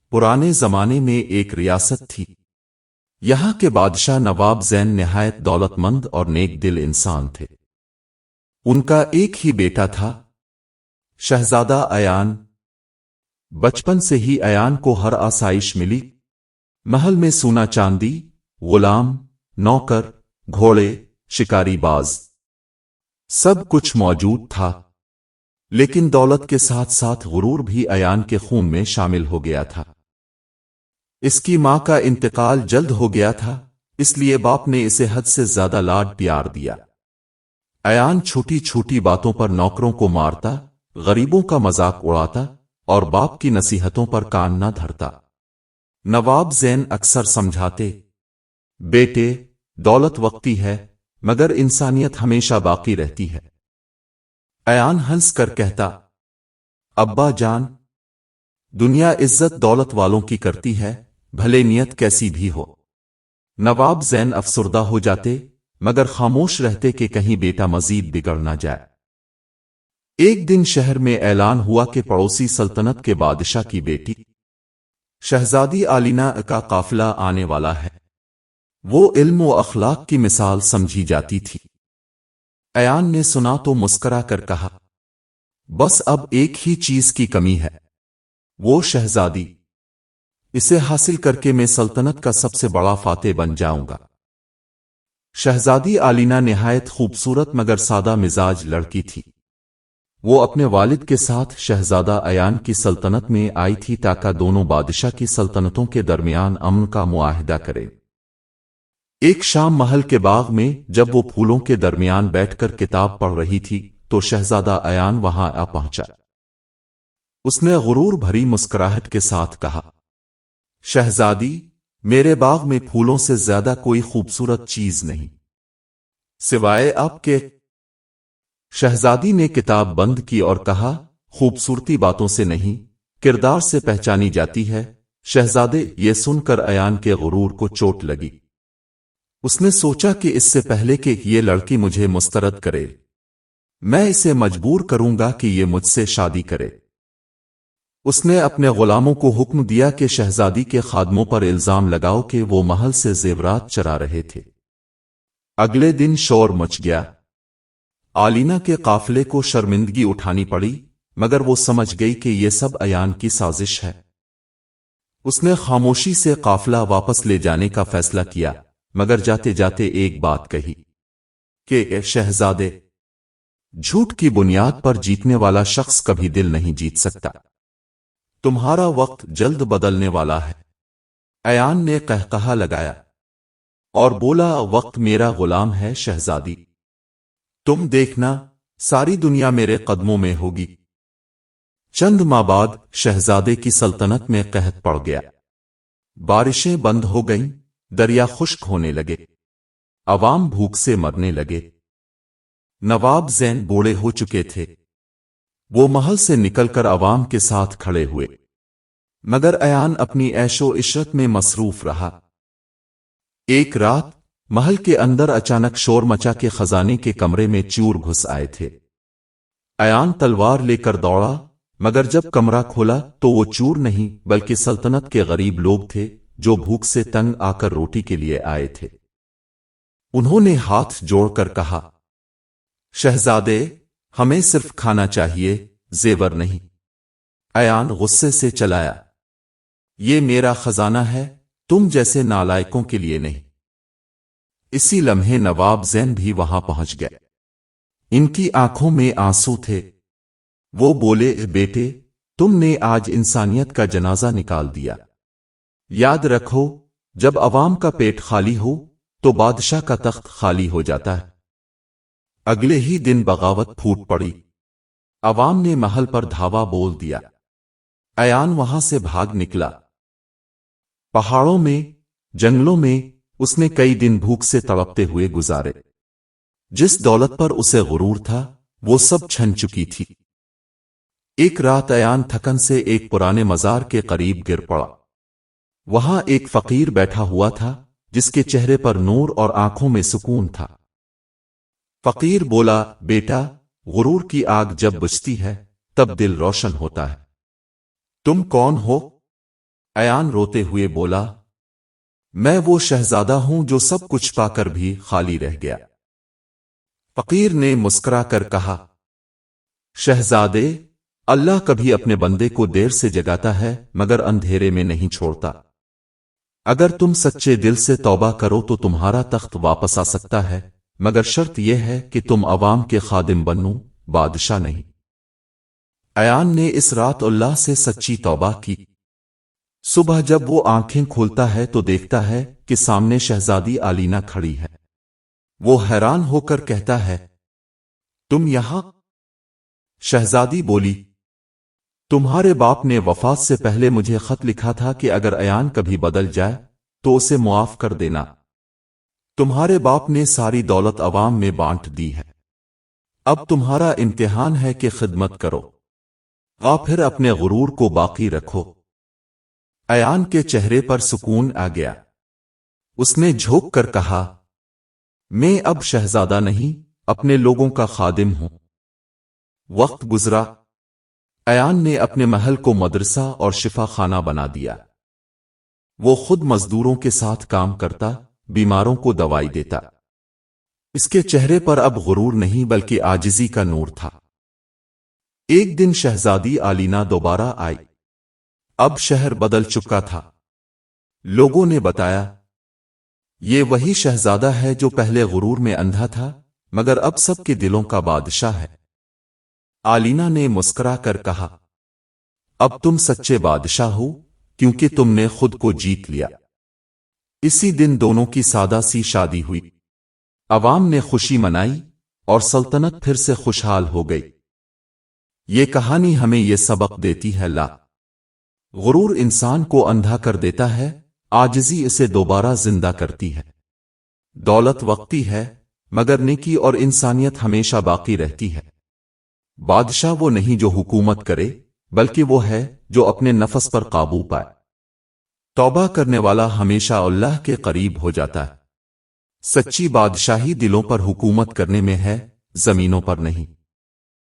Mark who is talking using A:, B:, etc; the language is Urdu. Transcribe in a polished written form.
A: پرانے زمانے میں ایک ریاست تھی۔ یہاں کے بادشاہ نواب زین نہایت دولت مند اور نیک دل انسان تھے۔ ان کا ایک ہی بیٹا تھا، شہزادہ ایان۔ بچپن سے ہی ایان کو ہر آسائش ملی۔ محل میں سونا چاندی، غلام، نوکر، گھوڑے، شکاری باز، سب کچھ موجود تھا۔ لیکن دولت کے ساتھ ساتھ غرور بھی ایان کے خون میں شامل ہو گیا تھا۔ اس کی ماں کا انتقال جلد ہو گیا تھا، اس لیے باپ نے اسے حد سے زیادہ لاڈ پیار دیا۔ ایان چھوٹی چھوٹی باتوں پر نوکروں کو مارتا، غریبوں کا مذاق اڑاتا اور باپ کی نصیحتوں پر کان نہ دھرتا۔ نواب زین اکثر سمجھاتے، بیٹے، دولت وقتی ہے مگر انسانیت ہمیشہ باقی رہتی ہے۔ ایان ہنس کر کہتا، ابا جان، دنیا عزت دولت والوں کی کرتی ہے، بھلے نیت کیسی بھی ہو۔ نواب زین افسردہ ہو جاتے مگر خاموش رہتے کہ کہیں بیٹا مزید بگڑ نہ جائے۔ ایک دن شہر میں اعلان ہوا کہ پڑوسی سلطنت کے بادشاہ کی بیٹی شہزادی آلینا کا قافلہ آنے والا ہے۔ وہ علم و اخلاق کی مثال سمجھی جاتی تھی۔ ایان نے سنا تو مسکرا کر کہا، بس اب ایک ہی چیز کی کمی ہے، وہ شہزادی۔ اسے حاصل کر کے میں سلطنت کا سب سے بڑا فاتح بن جاؤں گا۔ شہزادی آلینا نہایت خوبصورت مگر سادہ مزاج لڑکی تھی۔ وہ اپنے والد کے ساتھ شہزادہ ایان کی سلطنت میں آئی تھی تاکہ دونوں بادشاہ کی سلطنتوں کے درمیان امن کا معاہدہ کرے۔ ایک شام محل کے باغ میں جب وہ پھولوں کے درمیان بیٹھ کر کتاب پڑھ رہی تھی تو شہزادہ ایان وہاں آ پہنچا۔ اس نے غرور بھری مسکراہٹ کے ساتھ کہا، شہزادی، میرے باغ میں پھولوں سے زیادہ کوئی خوبصورت چیز نہیں سوائے آپ کے۔ شہزادی نے کتاب بند کی اور کہا، خوبصورتی باتوں سے نہیں، کردار سے پہچانی جاتی ہے۔ شہزادے، یہ سن کر ایان کے غرور کو چوٹ لگی۔ اس نے سوچا کہ اس سے پہلے کہ یہ لڑکی مجھے مسترد کرے، میں اسے مجبور کروں گا کہ یہ مجھ سے شادی کرے۔ اس نے اپنے غلاموں کو حکم دیا کہ شہزادی کے خادموں پر الزام لگاؤ کہ وہ محل سے زیورات چرا رہے تھے۔ اگلے دن شور مچ گیا۔ آلینا کے قافلے کو شرمندگی اٹھانی پڑی مگر وہ سمجھ گئی کہ یہ سب ایان کی سازش ہے۔ اس نے خاموشی سے قافلہ واپس لے جانے کا فیصلہ کیا مگر جاتے جاتے ایک بات کہی کہ اے شہزادے، جھوٹ کی بنیاد پر جیتنے والا شخص کبھی دل نہیں جیت سکتا۔ تمہارا وقت جلد بدلنے والا ہے۔ ایان نے قہقہا لگایا اور بولا، وقت میرا غلام ہے شہزادی، تم دیکھنا ساری دنیا میرے قدموں میں ہوگی۔ چند ماہ بعد شہزادے کی سلطنت میں قحط پڑ گیا۔ بارشیں بند ہو گئیں، دریا خشک ہونے لگے، عوام بھوک سے مرنے لگے۔ نواب زین بوڑھے ہو چکے تھے۔ وہ محل سے نکل کر عوام کے ساتھ کھڑے ہوئے مگر ایان اپنی عیش و عشرت میں مصروف رہا۔ ایک رات محل کے اندر اچانک شور مچا کہ خزانے کے کمرے میں چور گھس آئے تھے۔ ایان تلوار لے کر دوڑا مگر جب کمرہ کھولا تو وہ چور نہیں بلکہ سلطنت کے غریب لوگ تھے جو بھوک سے تنگ آ کر روٹی کے لیے آئے تھے۔ انہوں نے ہاتھ جوڑ کر کہا، شہزادے، ہمیں صرف کھانا چاہیے، زیور نہیں۔ ایان غصے سے چلایا، یہ میرا خزانہ ہے، تم جیسے نالائقوں کے لیے نہیں۔ اسی لمحے نواب زین بھی وہاں پہنچ گئے۔ ان کی آنکھوں میں آنسو تھے۔ وہ بولے، بیٹے، تم نے آج انسانیت کا جنازہ نکال دیا۔ یاد رکھو، جب عوام کا پیٹ خالی ہو تو بادشاہ کا تخت خالی ہو جاتا ہے۔ اگلے ہی دن بغاوت پھوٹ پڑی۔ عوام نے محل پر دھاوا بول دیا۔ ایان وہاں سے بھاگ نکلا۔ پہاڑوں میں، جنگلوں میں اس نے کئی دن بھوک سے تڑپتے ہوئے گزارے۔ جس دولت پر اسے غرور تھا وہ سب چھن چکی تھی۔ ایک رات ایان تھکن سے ایک پرانے مزار کے قریب گر پڑا۔ وہاں ایک فقیر بیٹھا ہوا تھا جس کے چہرے پر نور اور آنکھوں میں سکون تھا۔ فقیر بولا، بیٹا، غرور کی آگ جب بجھتی ہے تب دل روشن ہوتا ہے۔ تم کون ہو؟ ایان روتے ہوئے بولا، میں وہ شہزادہ ہوں جو سب کچھ پا کر بھی خالی رہ گیا۔ فقیر نے مسکرا کر کہا، شہزادے، اللہ کبھی اپنے بندے کو دیر سے جگاتا ہے مگر اندھیرے میں نہیں چھوڑتا۔ اگر تم سچے دل سے توبہ کرو تو تمہارا تخت واپس آ سکتا ہے، مگر شرط یہ ہے کہ تم عوام کے خادم بنو، بادشاہ نہیں۔ ایان نے اس رات اللہ سے سچی توبہ کی۔ صبح جب وہ آنکھیں کھولتا ہے تو دیکھتا ہے کہ سامنے شہزادی آلینا کھڑی ہے۔ وہ حیران ہو کر کہتا ہے، تم یہاں؟ شہزادی بولی، تمہارے باپ نے وفات سے پہلے مجھے خط لکھا تھا کہ اگر ایان کبھی بدل جائے تو اسے معاف کر دینا۔ تمہارے باپ نے ساری دولت عوام میں بانٹ دی ہے، اب تمہارا امتحان ہے کہ خدمت کرو یا پھر اپنے غرور کو باقی رکھو۔ ایان کے چہرے پر سکون آ گیا۔ اس نے جھوک کر کہا، میں اب شہزادہ نہیں، اپنے لوگوں کا خادم ہوں۔ وقت گزرا، ایان نے اپنے محل کو مدرسہ اور شفا خانہ بنا دیا۔ وہ خود مزدوروں کے ساتھ کام کرتا، بیماروں کو دوائی دیتا۔ اس کے چہرے پر اب غرور نہیں بلکہ عاجزی کا نور تھا۔ ایک دن شہزادی آلینا دوبارہ آئی۔ اب شہر بدل چکا تھا۔ لوگوں نے بتایا، یہ وہی شہزادہ ہے جو پہلے غرور میں اندھا تھا مگر اب سب کے دلوں کا بادشاہ ہے۔ آلینا نے مسکرا کر کہا، اب تم سچے بادشاہ ہو کیونکہ تم نے خود کو جیت لیا۔ اسی دن دونوں کی سادہ سی شادی ہوئی۔ عوام نے خوشی منائی اور سلطنت پھر سے خوشحال ہو گئی۔ یہ کہانی ہمیں یہ سبق دیتی ہے، غرور انسان کو اندھا کر دیتا ہے، عاجزی اسے دوبارہ زندہ کرتی ہے۔ دولت وقتی ہے مگر نیکی اور انسانیت ہمیشہ باقی رہتی ہے۔ بادشاہ وہ نہیں جو حکومت کرے بلکہ وہ ہے جو اپنے نفس پر قابو پائے۔ توبہ کرنے والا ہمیشہ اللہ کے قریب ہو جاتا ہے۔ سچی بادشاہی دلوں پر حکومت کرنے میں ہے، زمینوں پر نہیں۔